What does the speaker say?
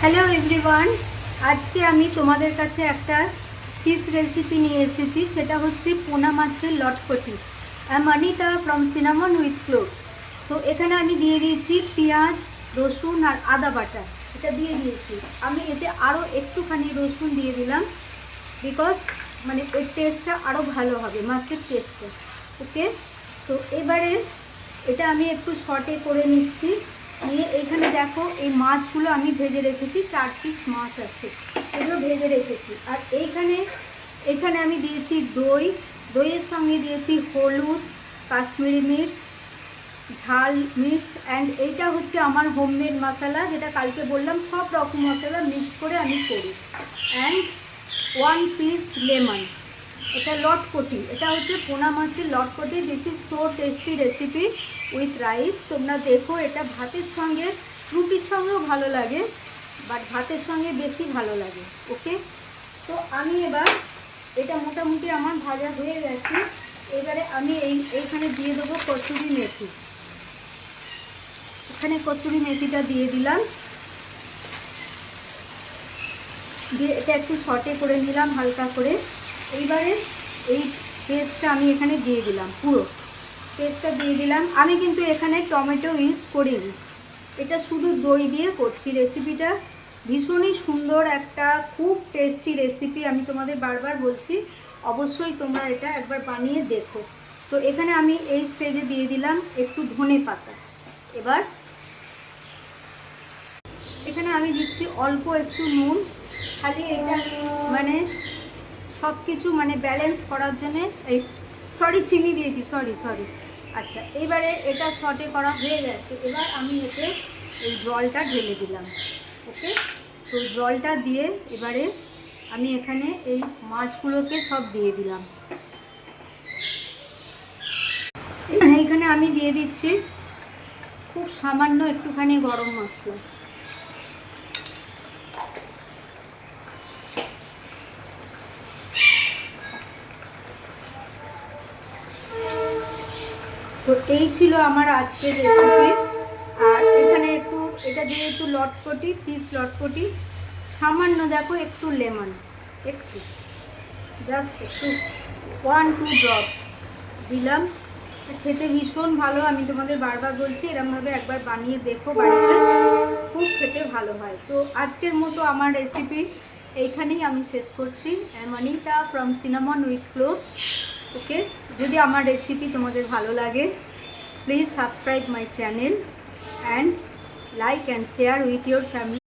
Hello everyone, আজকে আমি তোমাদের কাছে একটা ফিশ রেসিপি নিয়ে এসেছি। সেটা হচ্ছে পোনা মাছের lotpoti. Anita from cinnamon with cloves. তো এখানে আমি দিয়ে দিয়েছি পেঁয়াজ, রসুন আর আদা বাটা, এটা দিয়ে দিয়েছি। আমি এতে আরও একটুখানি রসুন দিয়ে দিলাম, বিকজ মানে এর টেস্টটা আরও ভালো হবে, মাছের টেস্টটা। ওকে, তো এবারে এটা আমি একটু শর্টে করে নিচ্ছি। নিয়ে এইখানে দেখো এই মাছগুলো আমি ভেজে রেখেছি, 4 পিস মাছ আছে, এগুলো ভেজে রেখেছি। আর এইখানে আমি দিয়েছি দইয়ের সঙ্গে দিয়েছি হলুদ, কাশ্মীরি মির্চ, ঝাল মির্চ, অ্যান্ড এইটা হচ্ছে আমার হোমমেড মশলা, যেটা কালকে বললাম সব রকম মশলা মিক্স করে আমি করি। And 1 piece lemon. এটা লটপটি, এটা হচ্ছে পোনা মাছের lotpoti. This is so tasty recipe with rice. তোমরা দেখো, এটা ভাতের সঙ্গে, রুটির সঙ্গেও ভালো লাগে, বাট ভাতের সঙ্গে বেশি ভালো লাগে। ওকে, তো আমি এবার এটা মোটামুটি আমার ভাজা হয়ে গেছে। এবারে আমি এইখানে দিয়ে দেবো কসুরি মেথি। এখানে কসুরি মেথিটা দিয়ে দিলাম, দিয়ে এটা একটু সটে করে নিলাম হালকা করে। এইবারে এই পেস্টটা আমি এখানে দিয়ে দিলাম, পুরো পেস্টটা দিয়ে দিলাম। আমি কিন্তু এখানে টমেটো ইউজ করিনি, এটা শুধু দই দিয়ে করছি। রেসিপিটা ভীষণই সুন্দর, একটা খুব টেস্টি রেসিপি। আমি তোমাদের বারবার বলছি, অবশ্যই তোমরা এটা একবার বানিয়ে দেখো। তো এখানে আমি এই স্টেজে দিয়ে দিলাম একটু ধনে পাতা। এবার এখানে আমি দিচ্ছি অল্প একটু নুন, খালি এটা মানে সব কিছু মানে ব্যালেন্স করার জন্যে। এই চিনি দিয়েছি, সরি। আচ্ছা, এবারে এটা সটে করা হয়ে গেছে। এবার আমি এতে এই জলটা ঢেলে দিলাম। ওকে, তো জলটা দিয়ে এবারে আমি এখানে এই মাছগুলোকে সব দিয়ে দিলাম। এইখানে আমি দিয়ে দিচ্ছি খুব সামান্য একটুখানি গরম মশলা। তো এই ছিল আমার আজকের রেসিপি। আর এখানে একটু, এটা যেহেতু লটপটি, ফিশ লটপটি, সামান্য দেখো একটু লেমন, একটু জাস্ট একটু 1-2 ড্রপস দিলাম। খেতে ভীষণ ভালো। আমি তোমাদের বারবার বলছি, এরকমভাবে একবার বানিয়ে দেখো বাড়িতে, খুব খেতে ভালো হয়। তো আজকের মতো আমার রেসিপি এইখানেই আমি শেষ করছি। Anita from cinnamon with cloves. Okay, যদি আমার রেসিপি তোমাদের ভালো লাগে, please subscribe my channel and like and share with your family.